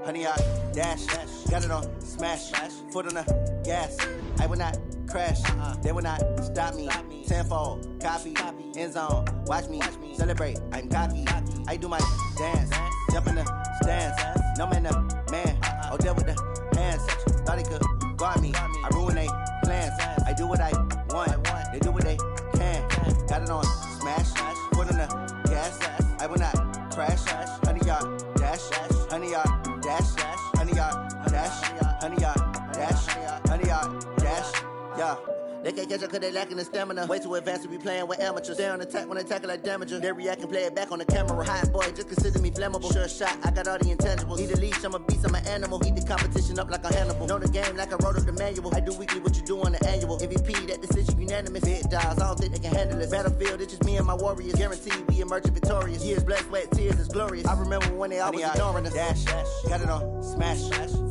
100 yard dash. Got it on smash. Foot on the gas. I will not crash. They will not stop me. Tenfold, copy, end zone. Watch me celebrate. I'm cocky. I do my dance. Jump in the stands. No man, the man. Oh, deal with the hands. Thought he could guard me. I ruin they plans. I do what I want. They do what they can. Got it on smash. Foot on the gas. I will not crash. 100 yard dash. 100 yard dash. 100 yard dash. 100 yard dash. 100 yard dash. Yeah. They can't catch up cause they lacking the stamina. Way too advanced to be playing with amateurs. Stay on attack when they tackle like damager. They react and play it back on the camera. Hot boy, just consider me flammable. Sure shot, I got all the intangibles. Need a leash, I'm a beast, I'm an animal. Heat the competition up like a Hannibal. Know the game like I wrote up the manual. I do weekly what you do on the annual. MVP, that decision unanimous. Big dials, I don't think they can handle it. Battlefield, it's just me and my warriors. Guaranteed we emerging victorious. Years, blood, sweat, tears, it's glorious. I remember when they always ignoring us. Dash, got it on smash.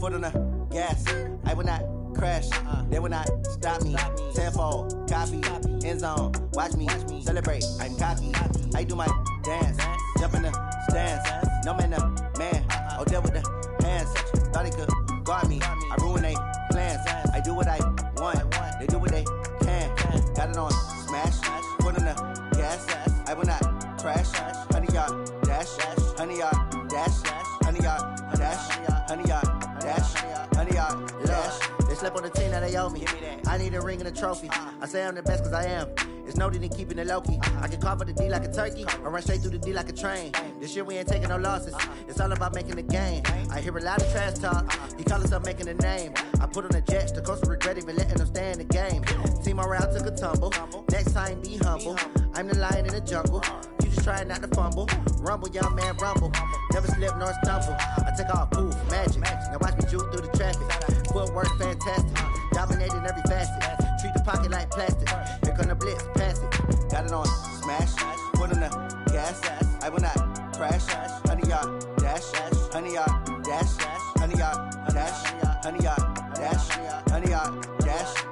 Foot on the gas. I will not crash. They will not stop me. Tenfold, copy, end zone. Watch me celebrate. I'm cocky. I do my dance. Jump in the stands. No man, the man. Oh, deal with the hands. Thought he could guard me. I ruin they plans. I do what I want. They do what they can. Got it on smash. Foot on the gas. I will not crash. 100 yard dash. 100 yard dash. 100 yard dash. 100 yard dash. 100 yard dash. They slept on the team, now they owe me. I need a ring and a trophy. I say I'm the best cause I am. It's no need in keeping it low-key. I can carve the D like a turkey or run straight through the D like a train. This year we ain't taking no losses. It's all about making the game. I hear a lot of trash talk. He call us up making a name. I put on the jets. The coach will regret even letting them stay in the game. Team around took a tumble. Next time be humble. I'm the lion in the jungle. You just trying not to fumble. Rumble, young man, rumble. Never slip nor stumble. I take off, poof, magic. Now watch me juke through the traffic. Footwork fantastic. Dominating every facet. Treat the pocket like plastic. Here come the blitz, pass it. Got it on smash. Foot on the gas. I will not crash. 100 yard dash. 100 yard dash. 100 yard dash. 100 yard dash. 100 yard dash.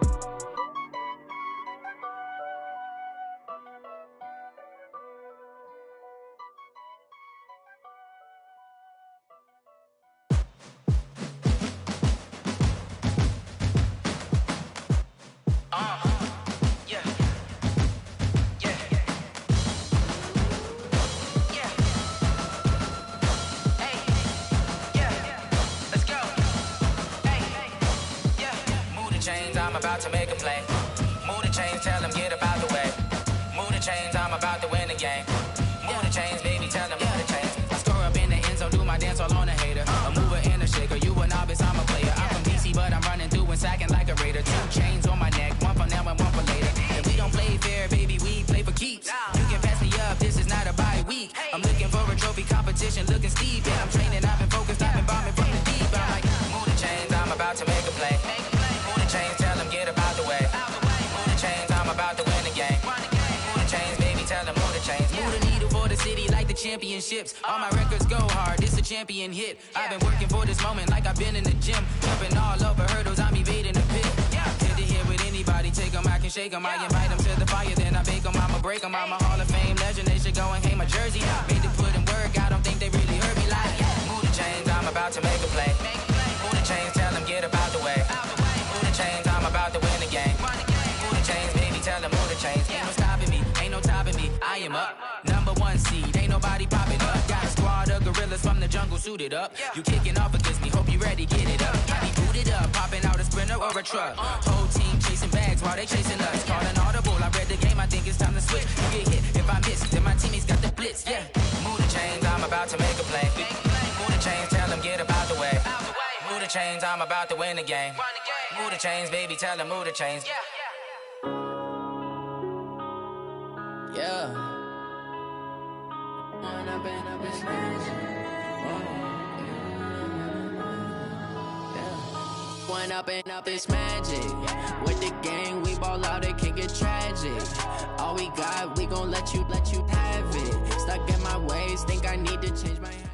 I'm about to make a play. Move the chains, tell them get up out the way. Move the chains, I'm about to win the game. Move the chains, baby, tell them move the chains. I score up in the end zone, do my dance all on a hater. A mover and a shaker, you a novice, I'm a player. I'm from DC, but I'm running through and sacking like a raider. 2 chains on my neck, one for now and one for later. And we don't play fair, baby, we play for keeps. You can pass me up, this is not a bye week. I'm looking for a trophy competition, looking steep. And I'm training, I've been focused, I've been bombing from the deep. I'm like, move the chains, I'm about to make a play. Move the chains, tell them get up out the way. Move the chains, I'm about to win the game. Move the chains, baby, tell them move the chains. Move the needle for the city like the championships. All my records go hard, this a champion hit. I've been working for this moment like I've been in the gym. Jumping all over hurdles, I'm evading the pit. Hit it here with anybody, take them, I can shake them. I invite them to the fire, then I bake them, I'ma break them. I'm a Hall of Fame legend, they should go and hang my jersey. Made them put in work, I don't think they really heard me like. Move the chains, I'm about to make a play. Move the chains, tell them get up out the way. Move the chains, I'm about to win the game. Move the chains, baby, tell them move the chains. Ain't no stopping me, ain't no topping me. I am up, #1 seed, ain't nobody popping up. Got a squad of gorillas from the jungle suited up. You kicking off against me, hope you ready, get it up. I be booted up, popping out a sprinter or a truck. Whole team chasing bags while they chasing us. Call an audible, I read the game, I think it's time to switch. You get hit, if I miss, then my teammates got the blitz, Move the chains, I'm about to make a play. Move the chains, tell them get up out the way. Move the chains, I'm about to win the game. Move the chains, baby, tell them move the chains. One up and up, it's magic. With the gang, we ball out, it can get tragic. All we got, we gon' let you have it. Stuck in my ways, think I need to change my habits.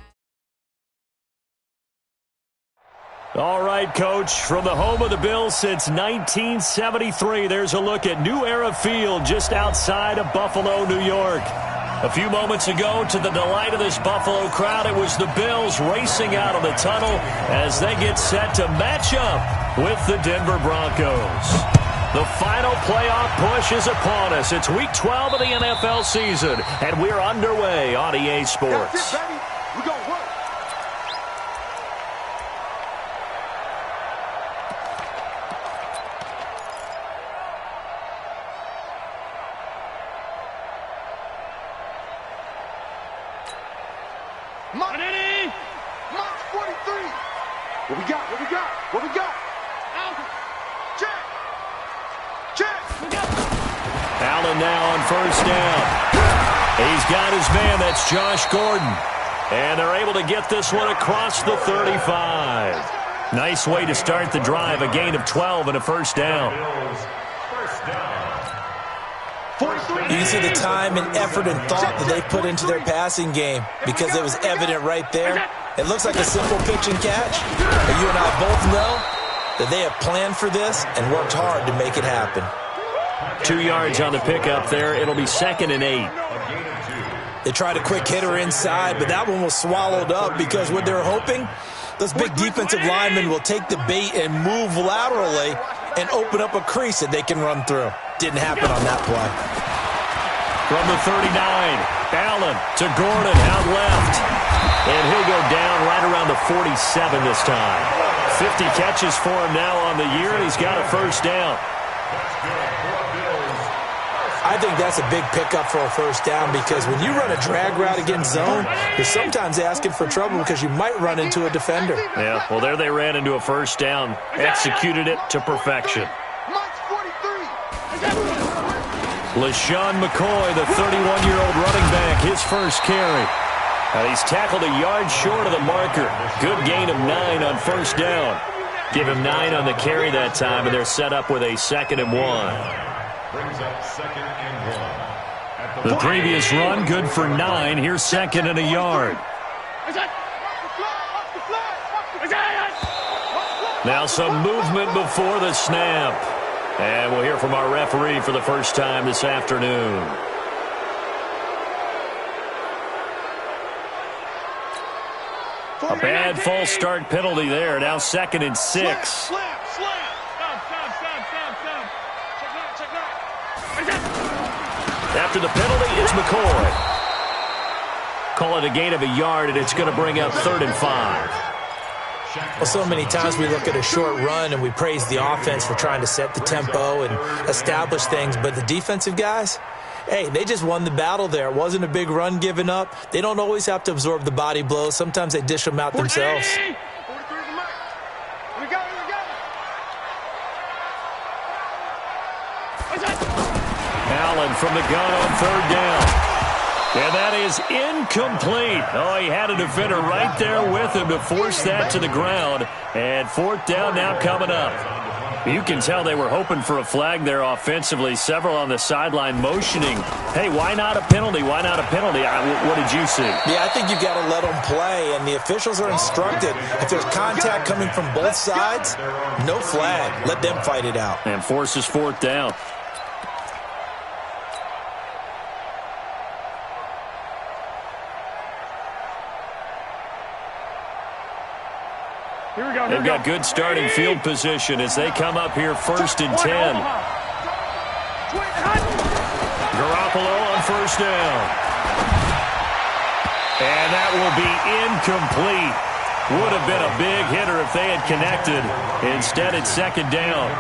All right, Coach, from the home of the Bills since 1973, there's a look at New Era Field just outside of Buffalo, New York. A few moments ago, to the delight of this Buffalo crowd, it was the Bills racing out of the tunnel as they get set to match up with the Denver Broncos. The final playoff push is upon us. It's Week 12 of the NFL season, and we're underway on EA Sports. That's it, baby. We're going to work. Mark 43. What we got? What we got? What we got? Check. Allen now on first down. He's got his man. That's Josh Gordon. And they're able to get this one across the 35. Nice way to start the drive. A gain of 12 and a first down. You can see the time and effort and thought that they put into their passing game because it was evident right there. It looks like a simple pitch and catch, but you and I both know that they have planned for this and worked hard to make it happen. 2 yards on the pickup there. It'll be 2nd and 8. They tried a quick hitter inside, but that one was swallowed up because what they're hoping, those big defensive linemen will take the bait and move laterally and open up a crease that they can run through. Didn't happen on that play. From the 39, Allen to Gordon out left. And he'll go down right around the 47 this time. 50 catches for him now on the year, and he's got a first down. I think that's a big pickup for a first down because when you run a drag route against zone, you're sometimes asking for trouble because you might run into a defender. Yeah, well, there they ran into a first down. Executed it to perfection. LaShawn McCoy, the 31-year-old running back, his first carry. He's tackled a yard short of the marker. Good gain of 9 on first down. Give him 9 on the carry that time, and they're set up with a 2nd and 1. The previous run, good for 9. Here's 2nd and a yard. Now some movement before the snap. And we'll hear from our referee for the first time this afternoon. A bad false start penalty there. Now 2nd and 6. After the penalty, it's McCoy. Call it a gain of a yard, and it's going to bring up 3rd and 5. Well, so many times we look at a short run and we praise the offense for trying to set the tempo and establish things, but the defensive guys, hey, they just won the battle there. It wasn't a big run given up. They don't always have to absorb the body blows. Sometimes they dish them out themselves. Allen from the gun on 3rd down. And that is incomplete. Oh, he had a defender right there with him to force that to the ground. And 4th down now coming up. You can tell they were hoping for a flag there offensively. Several on the sideline motioning, hey, why not a penalty? Why not a penalty? What did you see? Yeah, I think you've got to let them play. And the officials are instructed, if there's contact coming from both sides, no flag. Let them fight it out. And forces 4th down. They've got good starting field position as they come up here 1st and 10. Garoppolo on 1st down. And that will be incomplete. Would have been a big hitter if they had connected. Instead, it's 2nd down.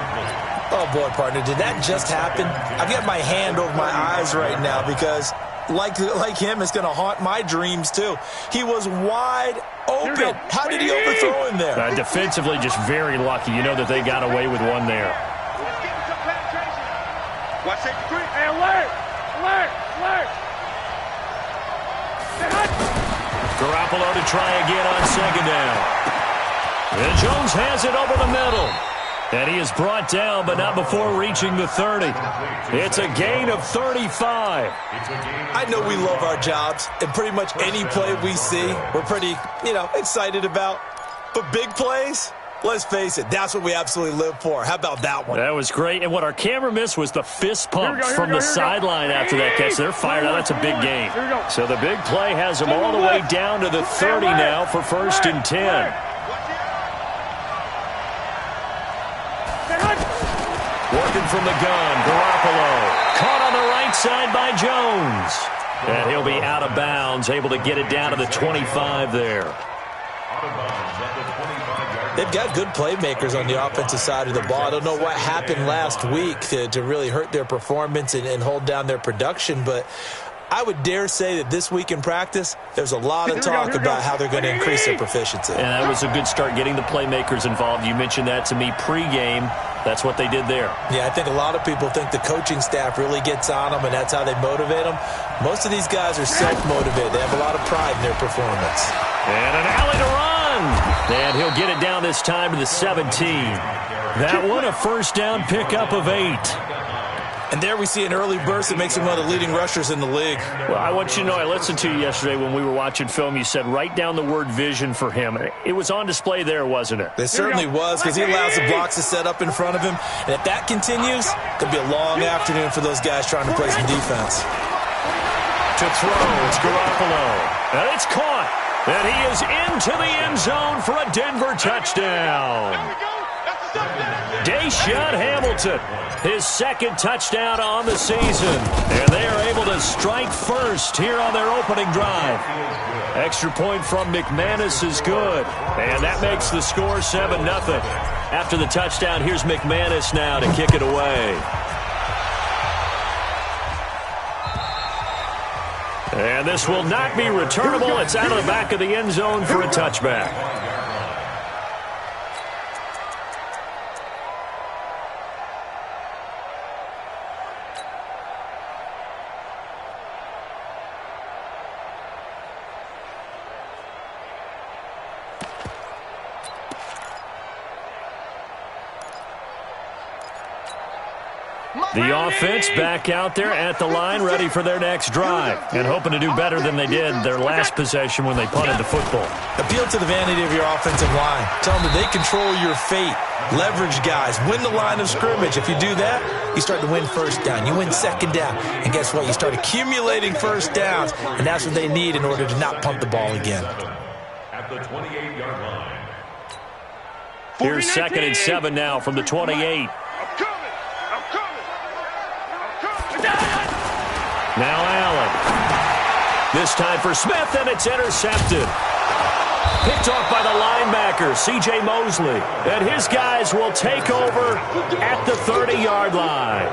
Oh, boy, partner, did that just happen? I've got my hand over my eyes right now because, like him, it's going to haunt my dreams, too. He was wide open. How did he overthrow him there? Defensively, just very lucky. You know that they got away with one there. Watch safety quick. Hey, alert! Alert! Alert! Garoppolo to try again on 2nd down. And Jones has it over the middle. And he is brought down, but not before reaching the 30. It's a gain of 35. I know we love our jobs, and pretty much any play we see, we're pretty, excited about. But big plays, Let's face it, that's what we absolutely live for. How about that one? That was great. And what our camera missed was the fist pump from the sideline after that catch. They're fired out. That's a big game. So the big play has them all the way down to the 30 now for 1st and 10. Working from the gun, Garoppolo. Caught on the right side by Jones. And he'll be out of bounds, able to get it down to the 25 there. They've got good playmakers on the offensive side of the ball. I don't know what happened last week to really hurt their performance and hold down their production, but I would dare say that this week in practice, there's a lot of talk about how they're going to increase their proficiency. And that was a good start, getting the playmakers involved. You mentioned that to me pregame. That's what they did there. Yeah, I think a lot of people think the coaching staff really gets on them, and that's how they motivate them. Most of these guys are self-motivated. They have a lot of pride in their performance. And an alley to run. And he'll get it down this time to the 17. That one, a first down pickup of 8. And there we see an early burst that makes him one of the leading rushers in the league. Well, I want you to know, I listened to you yesterday when we were watching film. You said write down the word vision for him. It was on display there, wasn't it? It certainly was, because he allows the blocks to set up in front of him. And if that continues, it'll be a long afternoon for those guys trying to play some defense. To throw, it's Garoppolo. And it's caught. And he is into the end zone for a Denver touchdown. Deshaun Hamilton, his second touchdown on the season. And they are able to strike first here on their opening drive. Extra point from McManus is good. And that makes the score 7-0. After the touchdown, here's McManus now to kick it away. And this will not be returnable. It's out of the back of the end zone for a touchback. The offense back out there at the line, ready for their next drive, and hoping to do better than they did their last possession when they punted the football. Appeal to the vanity of your offensive line. Tell them that they control your fate. Leverage guys. Win the line of scrimmage. If you do that, you start to win first down. You win second down. And guess what? You start accumulating first downs, and that's what they need in order to not punt the ball again. At the 28-yard line. Here's 2nd and 7 now from the 28. Now Allen. This time for Smith, and it's intercepted. Picked off by the linebacker, C.J. Mosley. And his guys will take over at the 30-yard line.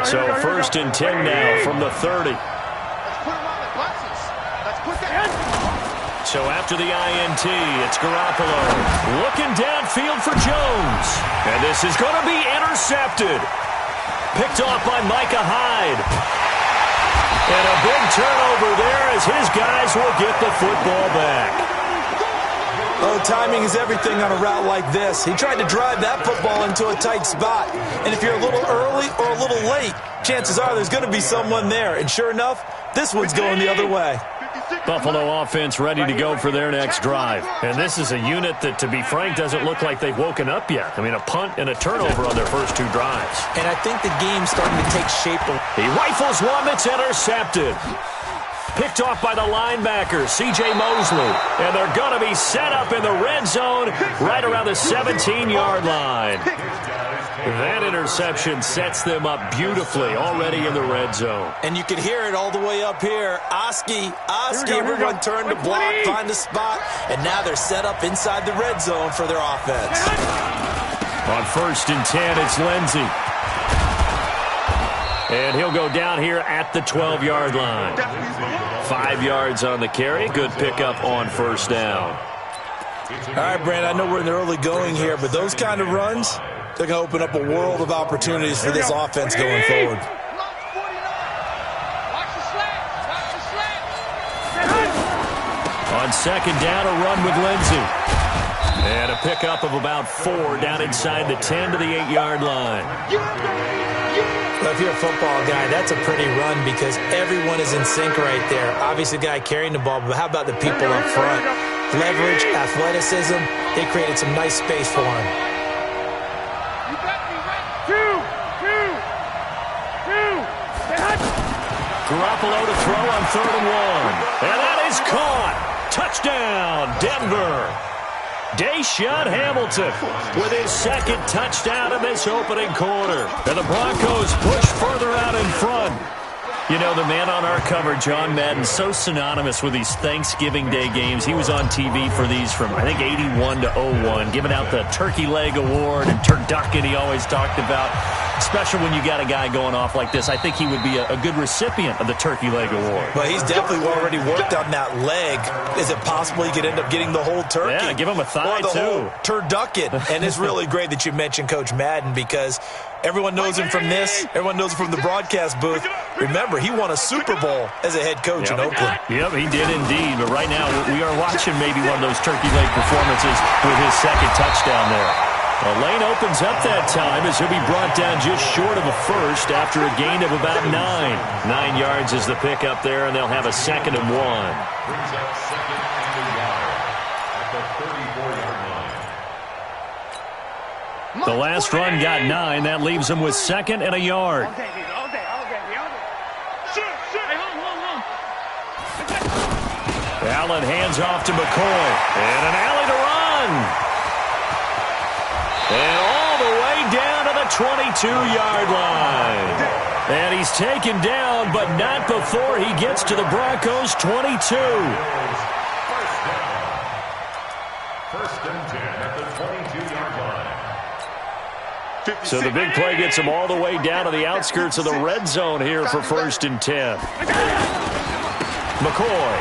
So 1st and 10 now from the 30. So after the INT, it's Garoppolo looking downfield for Jones. And this is going to be intercepted. Picked off by Micah Hyde. And a big turnover there as his guys will get the football back. Oh, timing is everything on a route like this. He tried to drive that football into a tight spot. And if you're a little early or a little late, chances are there's going to be someone there. And sure enough, this one's going the other way. Buffalo offense ready to go for their next drive. And this is a unit that, to be frank, doesn't look like they've woken up yet. I mean, a punt and a turnover on their first 2 drives. And I think the game's starting to take shape. He rifles one that's intercepted. Picked off by the linebacker, C.J. Mosley. And they're going to be set up in the red zone right around the 17-yard line. That interception sets them up beautifully already in the red zone. And you can hear it all the way up here. Oski, everyone turned to block, find a spot, and now they're set up inside the red zone for their offense. On 1st and 10, it's Lindsey. And he'll go down here at the 12-yard line. 5 yards on the carry. Good pickup on 1st down. All right, Brandon, I know we're in the early going here, but those kind of runs, they're going to open up a world of opportunities for this offense going forward. On 2nd down, a run with Lindsey. And a pickup of about 4 down inside the 10 to the 8-yard line. Well, if you're a football guy, that's a pretty run because everyone is in sync right there. Obviously, the guy carrying the ball, but how about the people up front? leverage, athleticism. They created some nice space for him. Garoppolo to throw on 3rd and 1. And that is caught. Touchdown, Denver. Deshaun Hamilton with his 2nd touchdown in this opening quarter. And the Broncos push further out in front. You know, the man on our cover, John Madden, so synonymous with these Thanksgiving Day games. He was on TV for these from, I think, 81 to 01, giving out the Turkey Leg Award and turducken he always talked about. Special when you got a guy going off like this. I think he would be a good recipient of the Turkey Leg Award. Well, he's definitely already worked on that leg. Is it possible he could end up getting the whole turkey? Yeah, give him a thigh, or the too. Whole turducken. And it's really great that you mentioned Coach Madden because everyone knows him from this. Everyone knows him from the broadcast booth. Remember, he won a Super Bowl as a head coach in Oakland. Yep, he did indeed. But right now, we are watching maybe one of those turkey leg performances with his 2nd touchdown there. The lane opens up that time as he'll be brought down just short of a first after a gain of about 9. 9 yards is the pickup there, and they'll have a 2nd and 1. Brings up 2nd and a yard at the 34-yard line. The last run got 9. That leaves them with 2nd and a yard. Allen hands off to McCoy. And an alley to run. And all the way down to the 22-yard line. And he's taken down, but not before he gets to the Broncos' 22. First and 10 at the 22-yard line. So the big play gets him all the way down to the outskirts of the red zone here for 1st and 10. McCoy.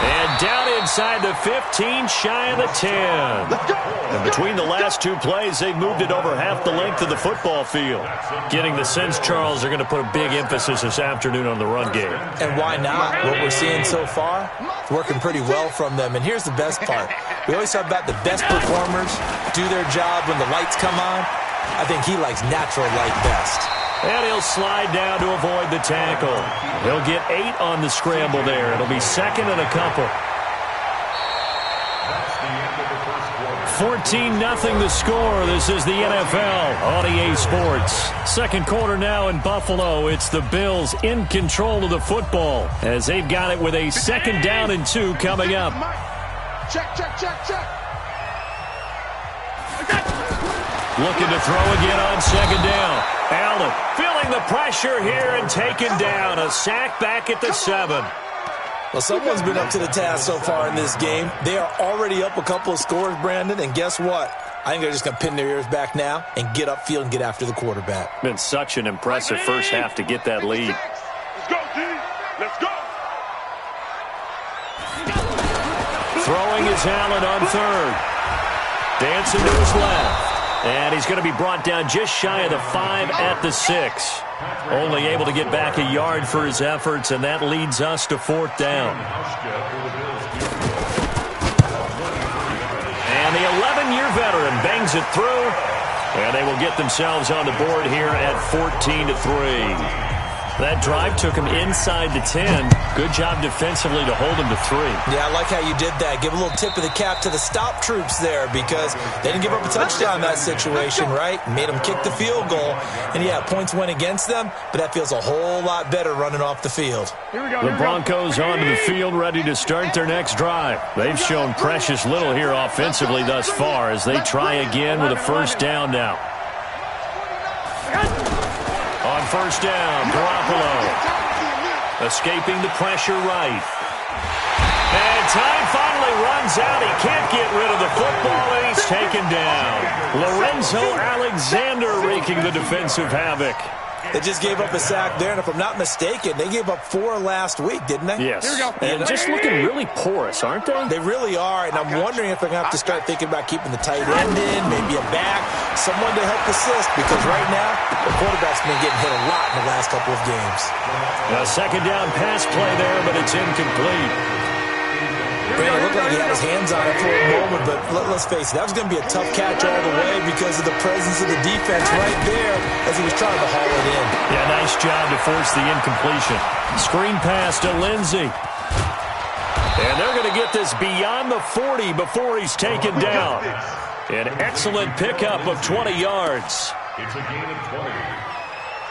And down inside the 15, shy of the 10. And between the last 2 plays, they moved it over half the length of the football field. Getting the sense, Charles, they're going to put a big emphasis this afternoon on the run game. And why not? What we're seeing so far, it's working pretty well from them. And here's the best part. We always talk about the best performers do their job when the lights come on. I think he likes natural light best. And he'll slide down to avoid the tackle. He'll get 8 on the scramble there. It'll be 2nd and a couple. 14-0 the score. This is the NFL on EA Sports. 2nd quarter now in Buffalo. It's the Bills in control of the football as they've got it with a 2nd down and 2 coming up. Check. Looking to throw again on 2nd down. Allen feeling the pressure here and taken down. A sack back at the 7. Well, someone's been up to the task so far in this game. They are already up a couple of scores, Brandon, and guess what? I think they're just going to pin their ears back now and get upfield and get after the quarterback. Been such an impressive first half to get that lead. Let's go, D. Let's go. Throwing is Allen on 3rd. Dancing to his left. And he's going to be brought down just shy of the 5 at the 6. Only able to get back a yard for his efforts, and that leads us to 4th down. And the 11-year veteran bangs it through, and they will get themselves on the board here at 14-3. That drive took him inside the 10. Good job defensively to hold him to 3. Yeah, I like how you did that. Give a little tip of the cap to the stop troops there because they didn't give up a touchdown in that situation, right? Made them kick the field goal. And, yeah, points went against them, but that feels a whole lot better running off the field. The Broncos onto the field ready to start their next drive. They've shown precious little here offensively thus far as they try again with a 1st down now. On 1st down, Garoppolo escaping the pressure right. And time finally runs out. He can't get rid of the football, and he's taken down. Lorenzo Alexander wreaking the defensive havoc. They just gave up a sack there, and if I'm not mistaken, they gave up 4 last week, didn't they? Yes. And just looking really porous, aren't they? They really are, and I'm wondering if they're going to have to start thinking about keeping the tight end in, maybe a back, someone to help assist, because right now, the quarterback's been getting hit a lot in the last couple of games. A 2nd down pass play there, but it's incomplete. Brandon, it looked like he had his hands on it for a moment, but let's face it, that was going to be a tough catch all the way because of the presence of the defense right there as he was trying to haul it in. Yeah, nice job to force the incompletion. Screen pass to Lindsey. And they're going to get this beyond the 40 before he's taken down. An excellent pickup of 20 yards. It's a gain of 20.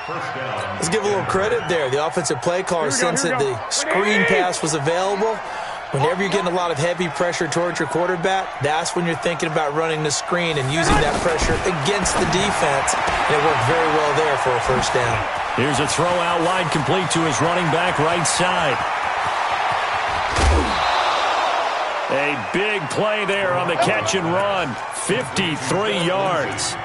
First down. Let's give a little credit there. The offensive play caller, since the screen pass was available, whenever you're getting a lot of heavy pressure towards your quarterback, that's when you're thinking about running the screen and using that pressure against the defense. And it worked very well there for a first down. Here's a throw out wide, complete to his running back right side. A big play there on the catch and run. 53 yards.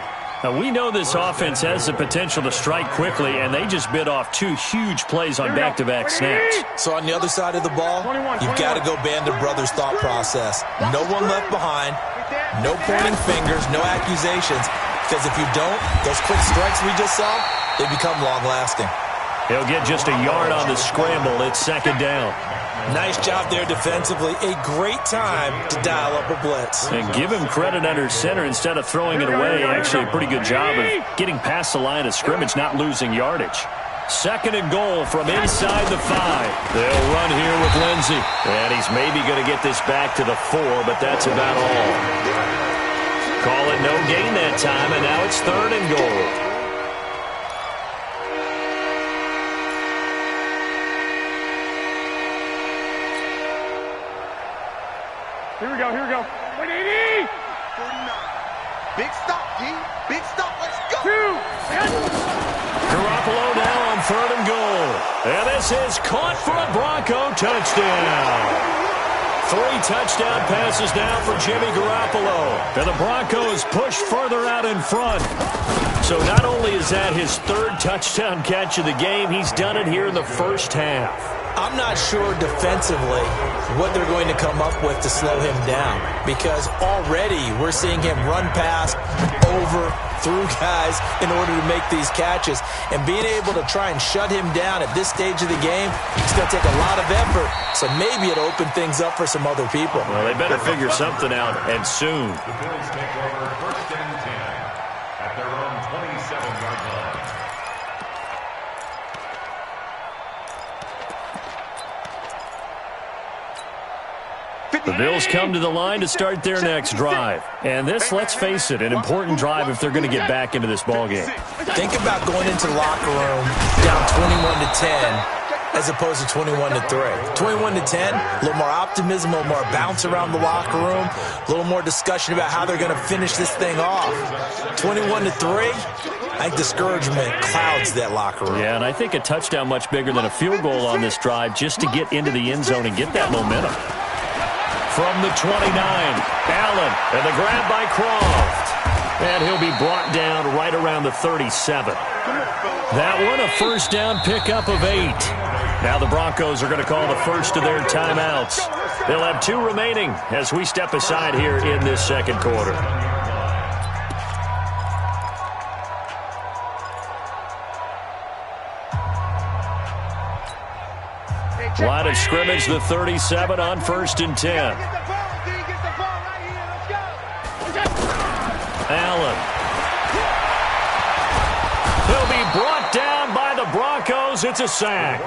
Now, we know this offense has the potential to strike quickly, and they just bit off 2 huge plays on back-to-back snaps. So on the other side of the ball, you've got to go Band of Brothers thought process. No one left behind, no pointing fingers, no accusations, because if you don't, those quick strikes we just saw, they become long-lasting. He'll get just a yard on the scramble. It's second down. Nice job there defensively. A great time to dial up a blitz. And give him credit under center instead of throwing it away. Actually, a pretty good job of getting past the line of scrimmage, not losing yardage. Second and goal from inside the 5. They'll run here with Lindsey. And he's maybe going to get this back to the 4, but that's about all. Call it no gain that time, and now it's third and goal. Here we go. 180! 49. Big stop, G. Big stop. Let's go. 2. Garoppolo now on third and goal. And this is caught for a Bronco touchdown. 3 touchdown passes now for Jimmy Garoppolo. And the Broncos push further out in front. So not only is that his 3rd touchdown catch of the game, he's done it here in the first half. I'm not sure defensively what they're going to come up with to slow him down, because already we're seeing him run past, over, through guys in order to make these catches. And being able to try and shut him down at this stage of the game, it's going to take a lot of effort. So maybe it'll open things up for some other people. Well, they better figure something out, and soon. The Bills take over first and 10 at their own 27-yard line. The Bills come to the line to start their next drive. And this, let's face it, an important drive if they're going to get back into this ballgame. Think about going into the locker room down 21-10 as opposed to 21-3. 21-10, a little more optimism, a little more bounce around the locker room, a little more discussion about how they're going to finish this thing off. 21-3, I think discouragement clouds that locker room. Yeah, and I think a touchdown much bigger than a field goal on this drive just to get into the end zone and get that momentum. From the 29, Allen, and the grab by Croft. And he'll be brought down right around the 37. That one, a first down pickup of 8. Now the Broncos are going to call the first of their timeouts. They'll have 2 remaining as we step aside here in this second quarter. Line of scrimmage, the 37 on first and 10. Allen. He'll be brought down by the Broncos. It's a sack.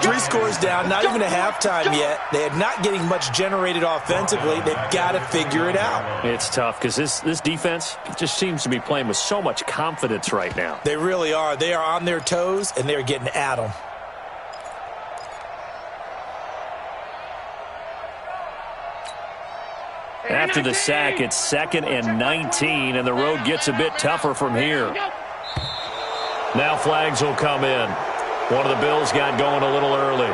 3 scores down, not even a halftime yet. They are not getting much generated offensively. They've got to figure it out. It's tough because this defense just seems to be playing with so much confidence right now. They really are. They are on their toes, and they're getting at them. After the sack, it's 2nd and 19, and the road gets a bit tougher from here. Now flags will come in. One of the Bills got going a little early.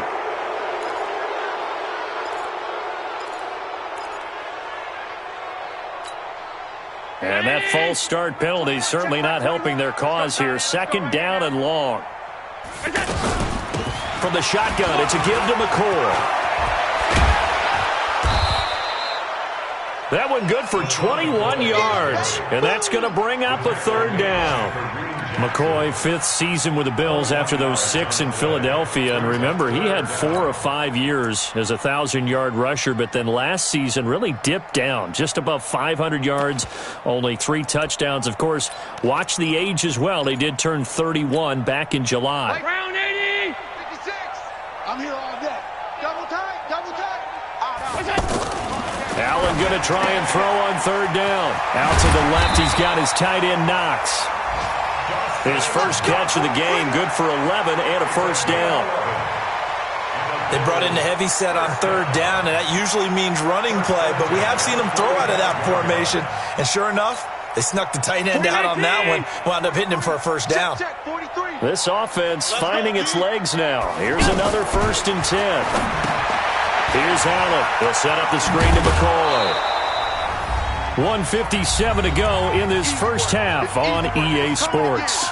And that false start penalty certainly not helping their cause here. 2nd down and long. From the shotgun, it's a give to McCoy. That one good for 21 yards, and that's going to bring up a 3rd down. McCoy, 5th season with the Bills after those 6 in Philadelphia. And remember, he had 4 of 5 years as a 1,000-yard rusher, but then last season really dipped down, just above 500 yards, only 3 touchdowns. Of course, watch the age as well. He did turn 31 back in July. Round 80! 56! I'm here all day. Double tight, double tight. Allen going to try and throw on third down. Out to the left, he's got his tight end, Knox. His first catch of the game, good for 11 and a first down. They brought in the heavy set on third down, and that usually means running play, but we have seen them throw out of that formation. And sure enough, they snuck the tight end out on that one, wound up hitting him for a first down. This offense finding its legs now. Here's another 1st and 10. Here's Allen. He'll set up the screen to McCoy. 1:57 to go in this first half on EA Sports.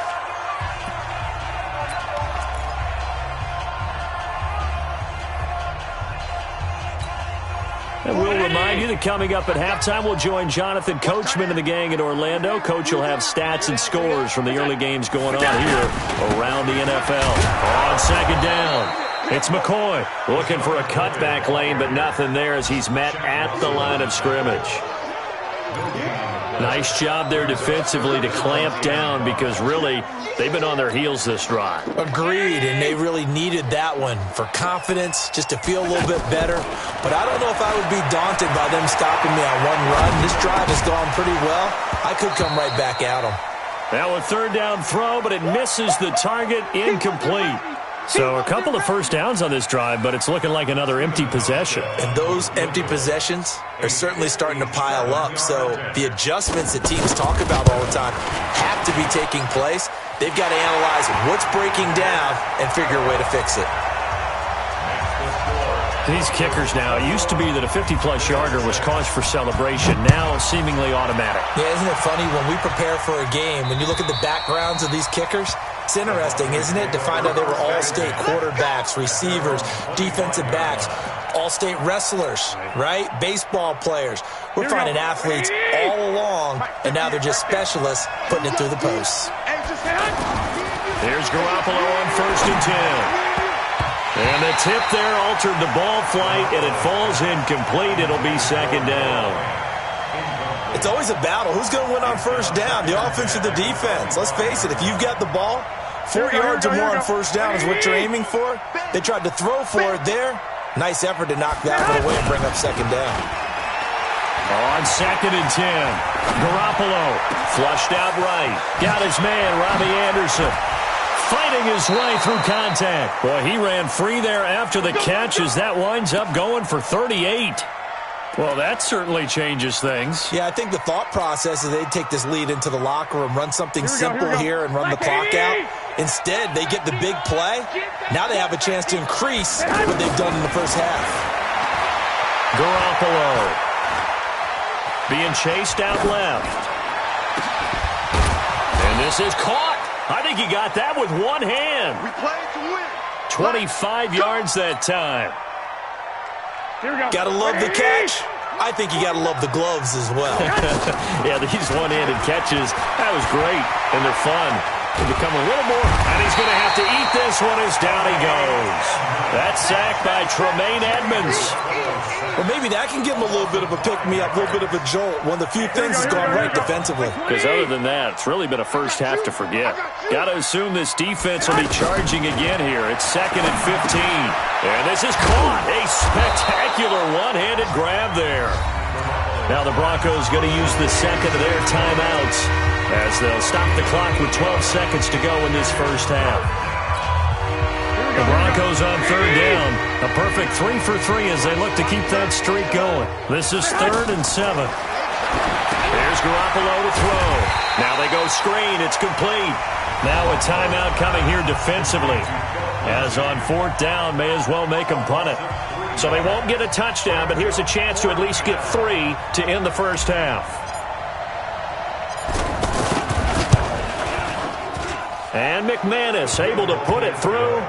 And we'll remind you that coming up at halftime, we'll join Jonathan Coachman and the gang in Orlando. Coach will have stats and scores from the early games going on here around the NFL. On second down, it's McCoy looking for a cutback lane, but nothing there as he's met at the line of scrimmage. Nice job there defensively to clamp down because really they've been on their heels this drive. Agreed, and they really needed that one for confidence, just to feel a little bit better. But I don't know if I would be daunted by them stopping me on one run. This drive has gone pretty well. I could come right back at them. Now a third down throw, but it misses the target, incomplete. So a couple of first downs on this drive, but it's looking like another empty possession. And those empty possessions are certainly starting to pile up. So the adjustments that teams talk about all the time have to be taking place. They've got to analyze what's breaking down and figure a way to fix it. These kickers now, it used to be that a 50-plus yarder was cause for celebration. Now seemingly automatic. Yeah, isn't it funny when we prepare for a game, when you look at the backgrounds of these kickers, it's interesting, isn't it, to find out they were all-state quarterbacks, receivers, defensive backs, all-state wrestlers, right? Baseball players. We're finding athletes all along, and now they're just specialists putting it through the posts. Here's Garoppolo on 1st and 10. And the tip there altered the ball flight, and it falls incomplete. It'll be second down. It's always a battle. Who's going to win on first down, the offense or the defense? Let's face it, if you've got the ball, 4 yards or more on first down is what you're aiming for. They tried to throw for it there. Nice effort to knock that one away and bring up second down. On 2nd and 10, Garoppolo flushed out right. Got his man, Robbie Anderson, fighting his way through contact. Boy, he ran free there after the catch as that winds up going for 38. Well, that certainly changes things. Yeah, I think the thought process is they'd take this lead into the locker room, run something simple here and run the clock out. Instead, they get the big play. Now they have a chance to increase what they've done in the first half. Garoppolo being chased out left. And this is caught. I think he got that with one hand. We played to win. 25 yards that time. Here we go. Gotta love the catch. I think you gotta love the gloves as well. Yeah, these one-handed catches, that was great, and they're fun. They become a little more, and he's going to have to eat this one as down he goes. That sack by Tremaine Edmonds. Well, maybe that can give him a little bit of a pick-me-up, a little bit of a jolt. One of the few things has gone right defensively. Because other than that, it's really been a first half to forget. Got to assume this defense will be charging again here. It's 2nd and 15. And this is caught. A spectacular one-handed grab there. Now the Broncos going to use the second of their timeouts as they'll stop the clock with 12 seconds to go in this first half. The Broncos on third down. A perfect 3 for 3 as they look to keep that streak going. This is 3rd and 7. There's Garoppolo to throw. Now they go screen. It's complete. Now a timeout coming here defensively. As on 4th down, may as well make them punt it. So they won't get a touchdown, but here's a chance to at least get 3 to end the first half. And McManus able to put it through.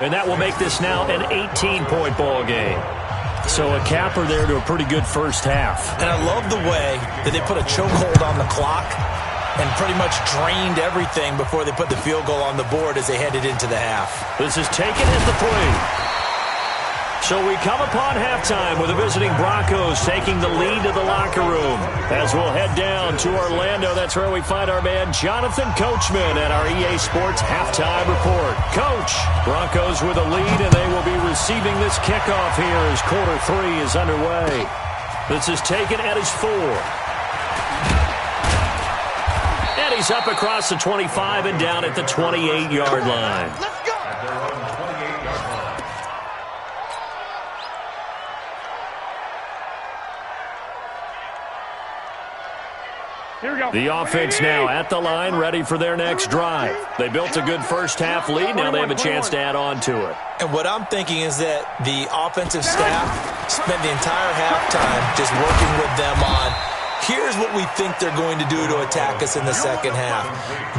And that will make this now an 18-point ball game. So a capper there to a pretty good first half. And I love the way that they put a chokehold on the clock and pretty much drained everything before they put the field goal on the board as they headed into the half. This is taken at the 3. So we come upon halftime with the visiting Broncos taking the lead to the locker room. As we'll head down to Orlando, that's where we find our man Jonathan Coachman at our EA Sports Halftime Report. Coach, Broncos with a lead, and they will be receiving this kickoff here as quarter 3 is underway. This is taken at his 4. And he's up across the 25 and down at the 28-yard line. Let's go. At their own 28-yard line. Here we go. The offense now at the line, ready for their next drive. They built a good first-half lead. Now they have a chance to add on to it. And what I'm thinking is that the offensive staff spent the entire halftime just working with them on, here's what we think they're going to do to attack us in the second half.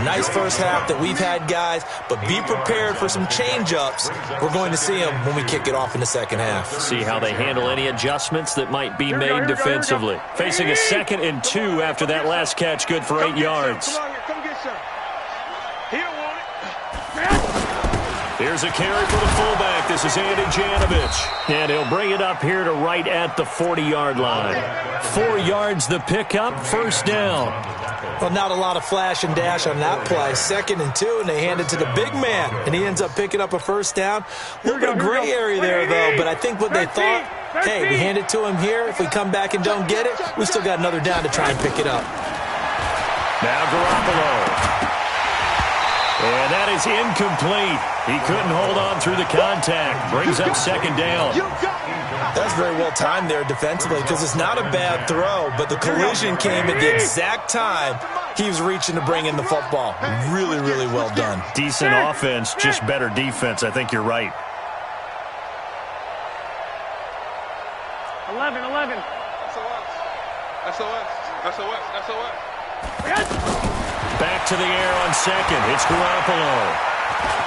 Nice first half that we've had, guys, but be prepared for some change-ups. We're going to see them when we kick it off in the second half. See how they handle any adjustments that might be made defensively. Facing a 2nd and 2 after that last catch, good for 8 yards. Come on here. Come get some. He don't want it. Here's a carry for the fullback. This is Andy Janovich. And he'll bring it up here to right at the 40-yard line. 4 yards the pickup, first down. Well, not a lot of flash and dash on that play. 2nd and 2, and they hand it to the big man, and he ends up picking up a first down. A little bit of gray area there, though, but I think what they thought, hey, we hand it to him here. If we come back and don't get it, we still got another down to try and pick it up. Now Garoppolo. And that is incomplete. He couldn't hold on through the contact. Brings up 2nd down. That's very well timed there defensively because it's not a bad throw, but the collision came at the exact time he was reaching to bring in the football. Really, really well done. Decent offense, just better defense. I think you're right. 11. SOS. Back to the air on 2nd. It's Garoppolo.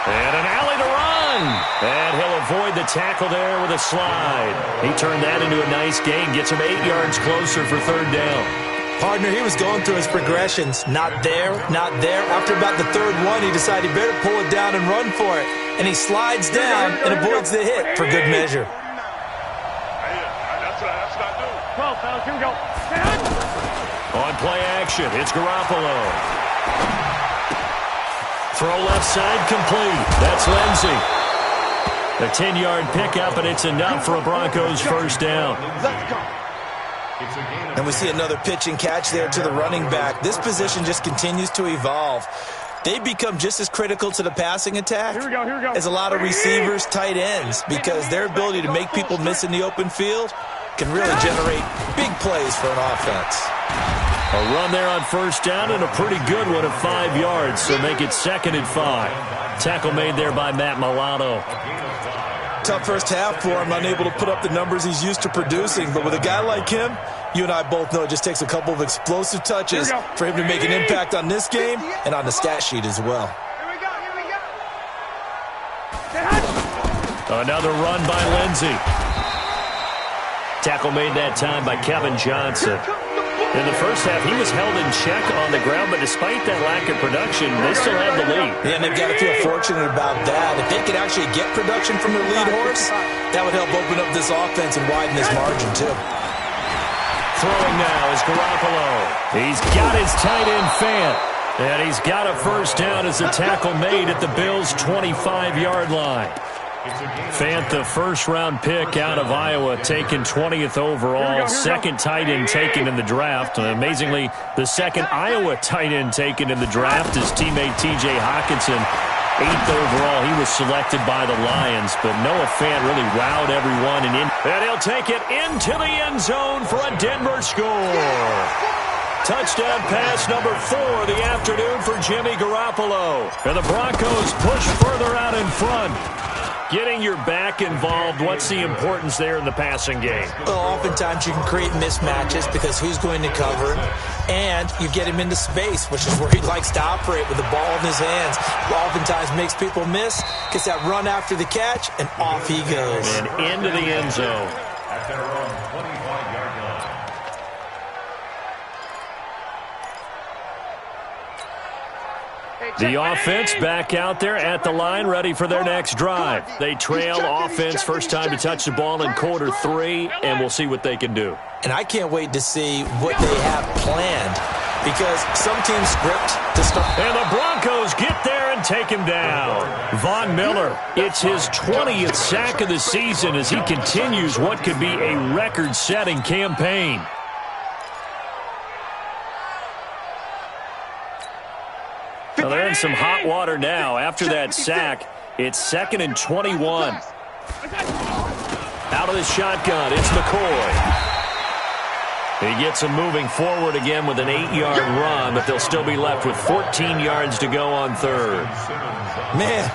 And an alley to run. And he'll avoid the tackle there with a slide. He turned that into a nice gain. Gets him 8 yards closer for 3rd down. Partner, he was going through his progressions. Not there, not there. After about the 3rd one, he decided he better pull it down and run for it. And he slides down and avoids the hit for good measure. That's not good. 12, fellas. Here we go. On play action, it's Garoppolo. Throw left side complete. That's Lindsey. A 10-yard pickup, and it's enough for a Broncos first down. Let's go. And we see another pitch and catch there to the running back. This position just continues to evolve. They become just as critical to the passing attack as a lot of receivers, tight ends, because their ability to make people miss in the open field can really generate big plays for an offense. A run there on first down and a pretty good one of 5 yards, so make it 2nd and 5. Tackle made there by Matt Milano. Tough first half for him, unable to put up the numbers he's used to producing, but with a guy like him, you and I both know it just takes a couple of explosive touches for him to make an impact on this game and on the stat sheet as well. Another run by Lindsey. Tackle made that time by Kevin Johnson. In the first half, he was held in check on the ground, but despite that lack of production, they still have the lead. Yeah, and they've got to feel fortunate about that. If they could actually get production from their lead horse, that would help open up this offense and widen this margin, too. Throwing now is Garoppolo. He's got his tight end Fant, and he's got a first down as the tackle made at the Bills' 25-yard line. Fant, the first-round pick out of Iowa, taken 20th overall, second tight end taken in the draft. Amazingly, the second Iowa tight end taken in the draft is teammate T.J. Hockenson. 8th overall, he was selected by the Lions, but Noah Fant really wowed everyone. And he'll take it into the end zone for a Denver score. Touchdown pass number 4 of the afternoon for Jimmy Garoppolo. And the Broncos push further out in front. Getting your back involved, what's the importance there in the passing game? Well, oftentimes you can create mismatches because who's going to cover him, and you get him into space, which is where he likes to operate with the ball in his hands. Oftentimes makes people miss, gets that run after the catch, and off he goes. And into the end zone. At their own 25-yard line. The offense back out there at the line, ready for their next drive. They trail offense, first time to touch the ball in quarter 3, and we'll see what they can do. And I can't wait to see what they have planned because some teams script to start. And the Broncos get there and take him down. Von Miller, it's his 20th sack of the season as he continues what could be a record-setting campaign. Well, they're in some hot water now. After that sack, it's 2nd and 21. Out of the shotgun, it's McCoy. He gets them moving forward again with an 8-yard run, but they'll still be left with 14 yards to go on third. Man,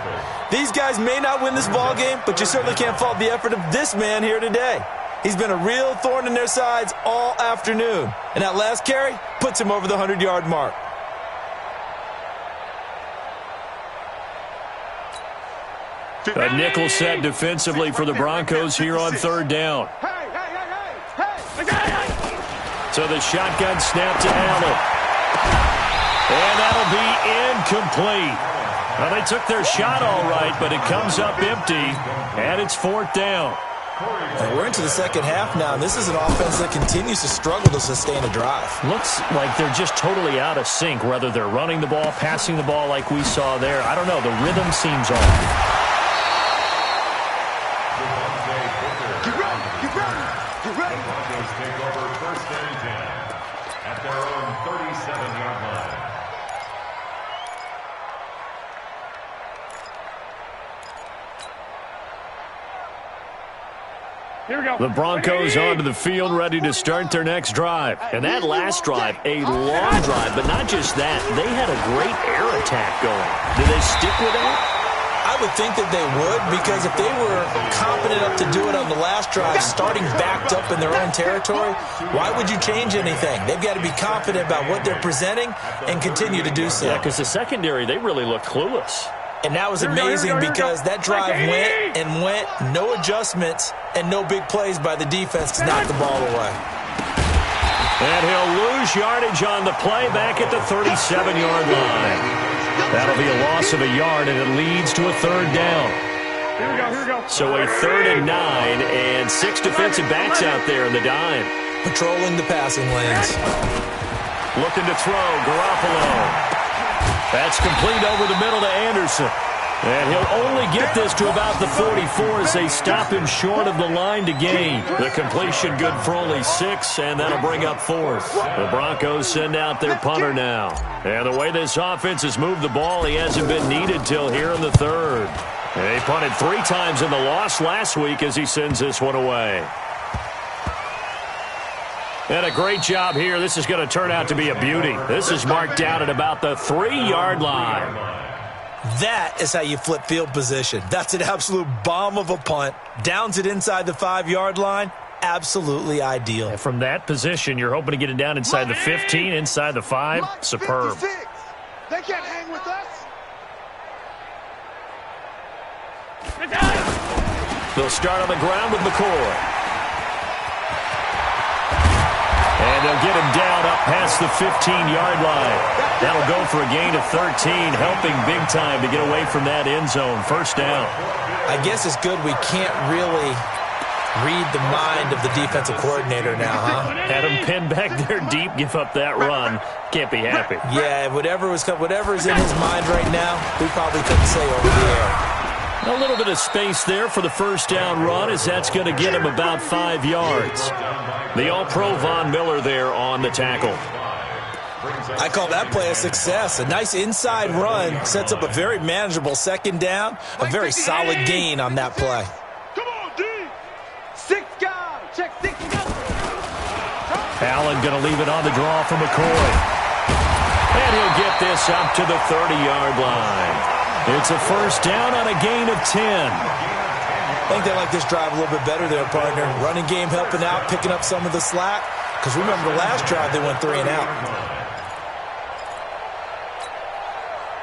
these guys may not win this ball game, but you certainly can't fault the effort of this man here today. He's been a real thorn in their sides all afternoon, and that last carry puts him over the 100-yard mark. A nickel set defensively for the Broncos here on third down. So the shotgun snap to Allen. And that'll be incomplete. Well, they took their shot all right, but it comes up empty, and it's 4th down. And we're into the second half now, and this is an offense that continues to struggle to sustain a drive. Looks like they're just totally out of sync, whether they're running the ball, passing the ball like we saw there. I don't know. The rhythm seems off. The Broncos onto the field ready to start their next drive. And that last drive, a long drive, but not just that. They had a great air attack going. Do they stick with that? I would think that they would, because if they were confident enough to do it on the last drive, starting backed up in their own territory, why would you change anything? They've got to be confident about what they're presenting and continue to do so. Yeah, because the secondary, they really looked clueless. And that was amazing because that drive went and went, no adjustments, and no big plays by the defense to knock the ball away. And he'll lose yardage on the play back at the 37-yard line. That'll be a loss of a yard, and it leads to a third down. Here we go. So a 3rd and 9, and 6 defensive backs out there in the dime. Patrolling the passing lanes. Looking to throw, Garoppolo. That's complete over the middle to Anderson. And he'll only get this to about the 44 as they stop him short of the line to gain. The completion good for only 6, and that'll bring up 4th. The Broncos send out their punter now. And the way this offense has moved the ball, he hasn't been needed till here in the 3rd. And he punted 3 times in the loss last week as he sends this one away. And a great job here. This is going to turn out to be a beauty. This is marked down at about the 3-yard line. That is how you flip field position. That's an absolute bomb of a punt. Downs it inside the 5-yard line. Absolutely ideal. And from that position, you're hoping to get it down inside the 15, inside the 5. Superb. They can't hang with us. They'll start on the ground with McCoy. And they'll get him down up past the 15-yard line. That'll go for a gain of 13, helping big time to get away from that end zone. 1st down. I guess it's good we can't really read the mind of the defensive coordinator now, huh? Had him pinned back there deep, give up that run. Can't be happy. Yeah, whatever's in his mind right now, we probably couldn't say over the air. A little bit of space there for the 1st down run, as that's going to get him about 5 yards. The All-Pro Von Miller there on the tackle. I call that play a success. A nice inside run sets up a very manageable 2nd down. A very solid gain on that play. Come on, D. 6 guys. Check 6 guys. Allen going to leave it on the draw for McCoy. And he'll get this up to the 30-yard line. It's a 1st down on a gain of 10. I think they like this drive a little bit better there, partner. Running game helping out, picking up some of the slack. Because remember, the last drive they went 3 and out.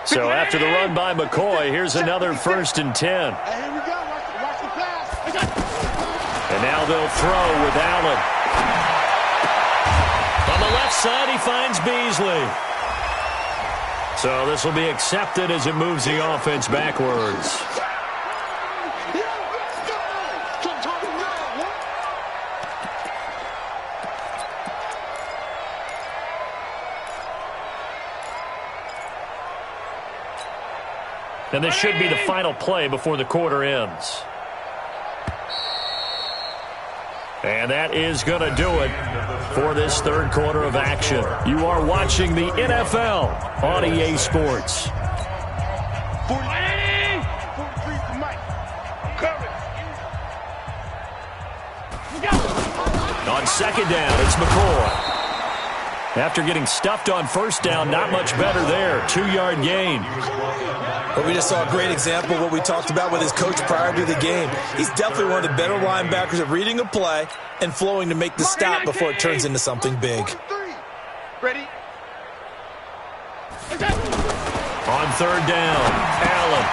So after the run by McCoy, here's another 1st and 10. Hey, here we go. Watch the pass. And now they'll throw with Allen. On the left side, he finds Beasley. So this will be accepted as it moves the offense backwards. And this should be the final play before the quarter ends. And that is going to do it for this third quarter of action. You are watching the NFL on EA Sports. On second down, it's McCoy. After getting stuffed on first down, not much better there. 2-yard gain. Well, we just saw a great example of what we talked about with his coach prior to the game. He's definitely one of the better linebackers at reading a play and flowing to make the stop before it turns into something big. Ready? On third down, Allen.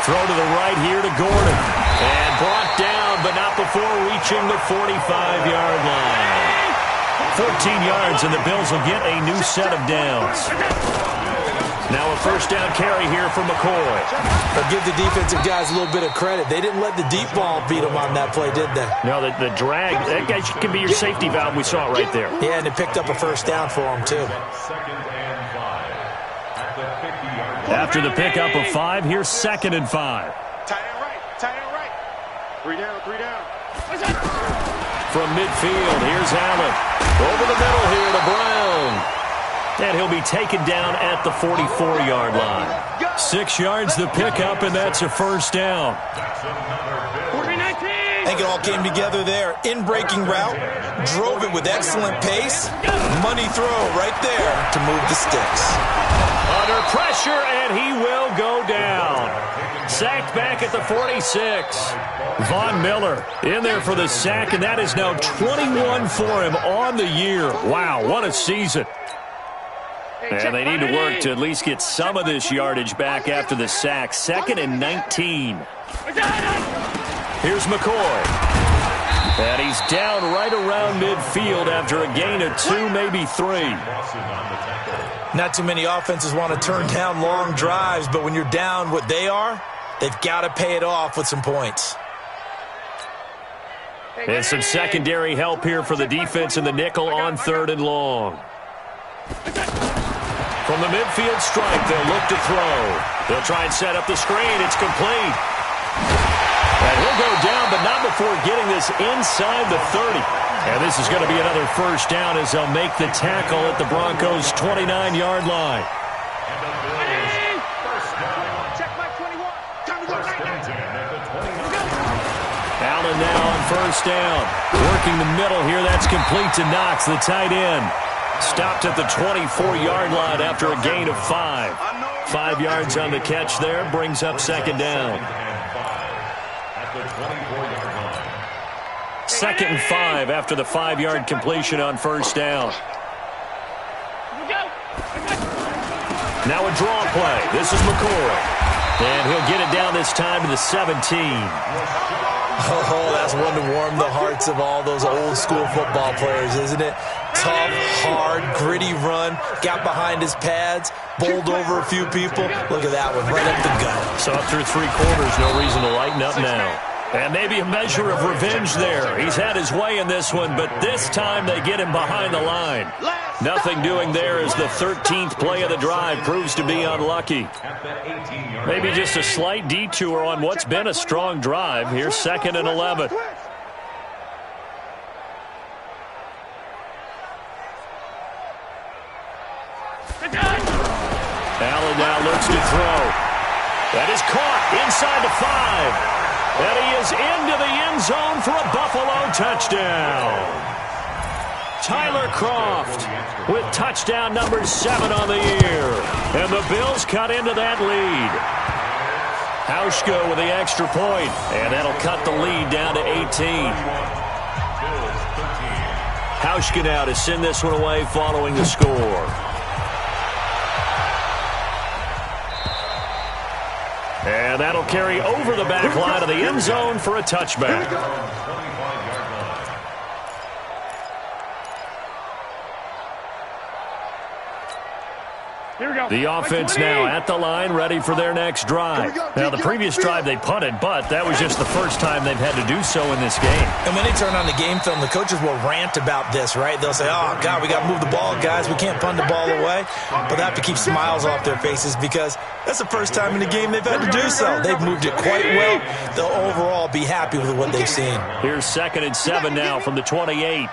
Throw to the right here to Gordon. And brought down, but not before reaching the 45-yard line. 14 yards, and the Bills will get a new set of downs. Now a first down carry here for McCoy. But give the defensive guys a little bit of credit. They didn't let the deep ball beat them on that play, did they? No, the drag, that guy can be your safety valve. We saw it right there. Yeah, and it picked up a first down for him, too. After the pickup of 5, here's 2nd and 5. Tight end right. Tight end right. 3 down. 3 down. From midfield, here's Allen. Over the middle here to Brown. And he'll be taken down at the 44-yard line. 6 yards the pickup, and that's a first down. I think it all came together there. In-breaking route, drove it with excellent pace. Money throw right there to move the sticks. Under pressure, and he will go down. Sacked back at the 46. Von Miller in there for the sack, and that is now 21 for him on the year. Wow, what a season. And they need to work to at least get some of this yardage back after the sack. 2nd and 19. Here's McCoy. And he's down right around midfield after a gain of 2, maybe 3. Not too many offenses want to turn down long drives, but when you're down what they are, they've got to pay it off with some points. And some secondary help here for the defense in the nickel on 3rd and long. From the midfield stripe, they'll look to throw. They'll try and set up the screen. It's complete. And he'll go down, but not before getting this inside the 30. And this is going to be another first down as they'll make the tackle at the Broncos' 29-yard line. Allen now on first down. Working the middle here. That's complete to Knox, the tight end. Stopped at the 24-yard line after a gain of 5. 5 yards on the catch there. Brings up 2nd down. 2nd and 5 after the 5-yard completion on first down. Now a draw play. This is McCoy. And he'll get it down this time to the 17. Oh, that's one to warm the hearts of all those old-school football players, isn't it? Tough, hard, gritty run. Got behind his pads, bowled over a few people. Look at that one, right up the gut. So through 3 quarters, no reason to lighten up now. And maybe a measure of revenge there. He's had his way in this one, but this time they get him behind the line. Nothing doing there as the 13th play of the drive proves to be unlucky. Maybe just a slight detour on what's been a strong drive. Here's 2nd and 11. Allen now looks to throw. That is caught inside the 5. And he is into the end zone for a Buffalo touchdown. Tyler Kroft with touchdown number 7 on the year. And the Bills cut into that lead. Hauschka with the extra point, and that'll cut the lead down to 18. Hauschka now to send this one away following the score. And that'll carry over the back line of the end zone for a touchback. Here we go. The offense now at the line, ready for their next drive. Now, the previous drive they punted, but that was just the first time they've had to do so in this game. And when they turn on the game film, the coaches will rant about this, right? They'll say, oh, God, we got to move the ball, guys. We can't punt the ball away. But they have to keep smiles off their faces because that's the first time in the game they've had to do so. They've moved it quite well. They'll overall be happy with what they've seen. Here's 2nd and 7 now from the 28.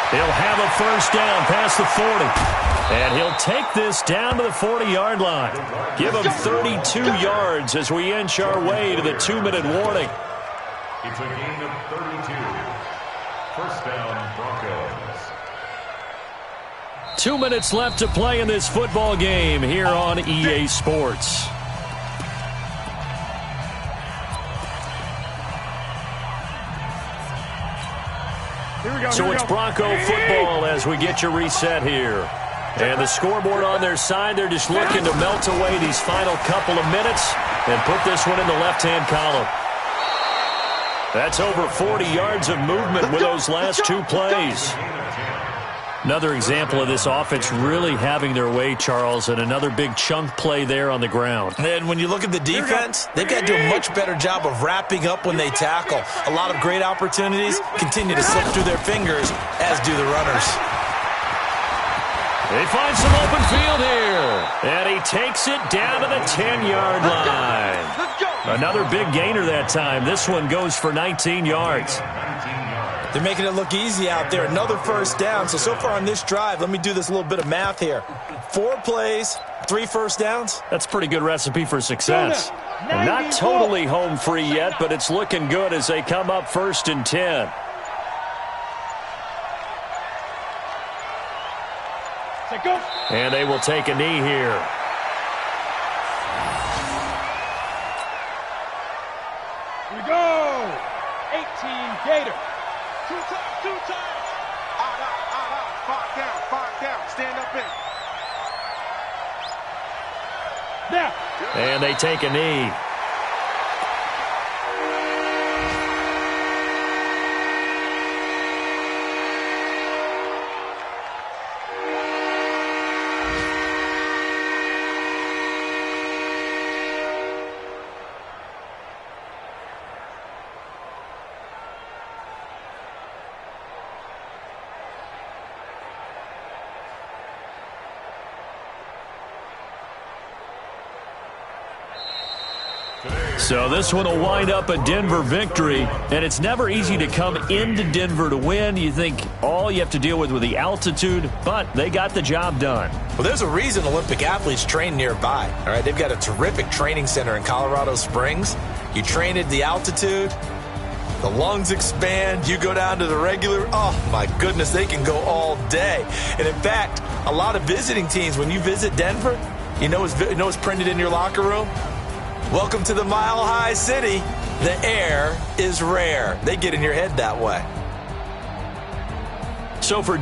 He'll have a first down past the 40. And he'll take this down to the 40-yard line. Give him 32 yards as we inch our way to the 2-minute warning. It's a gain of 32. First down, Broncos. 2 minutes left to play in this football game here on EA Sports. So it's Bronco football as we get you reset here. And the scoreboard on their side, they're just looking to melt away these final couple of minutes and put this one in the left-hand column. That's over 40 yards of movement with those last 2 plays. Another example of this offense really having their way, Charles, and another big chunk play there on the ground. And when you look at the defense, they've got to do a much better job of wrapping up when they tackle. A lot of great opportunities continue to slip through their fingers, as do the runners. They find some open field here. And he takes it down to the 10-yard line. Another big gainer that time. This one goes for 19 yards. They're making it look easy out there. Another first down. So far on this drive, let me do this little bit of math here. 4 plays, 3 first downs. That's a pretty good recipe for success. And not totally home free yet, but it's looking good as they come up 1st and 10. And they will take a knee here. Here we go. 18 Gator. Two times. Five down. Stand up in. Now. And they take a knee. So this one will wind up a Denver victory, and it's never easy to come into Denver to win. You think all you have to deal with the altitude, but they got the job done. Well, there's a reason Olympic athletes train nearby. All right, they've got a terrific training center in Colorado Springs. You train at the altitude, the lungs expand, you go down to the regular, oh my goodness, they can go all day. And in fact, a lot of visiting teams, when you visit Denver, you know what's printed in your locker room? Welcome to the Mile High City. The air is rare. They get in your head that way. So for